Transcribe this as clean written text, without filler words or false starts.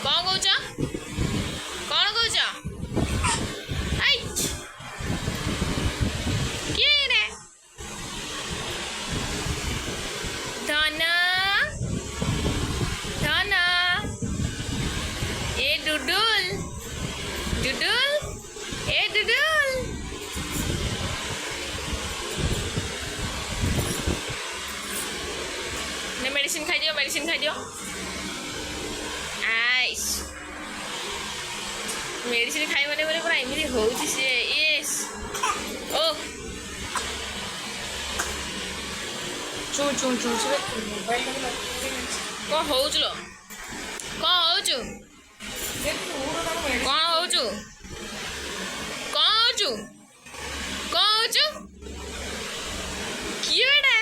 कौन कौच कौन कौच किए रे धन धन ए डुडुल डुडुल ए डुडुल ने मेडिसिन खाई दियो आइस मेडिसिन खाई माने बोले पूरा एमती होउची से यस ओ चू चू चू से मोबाइल को होउचलो को होउचु को होउचु को होउचु को होउचु किए बेटा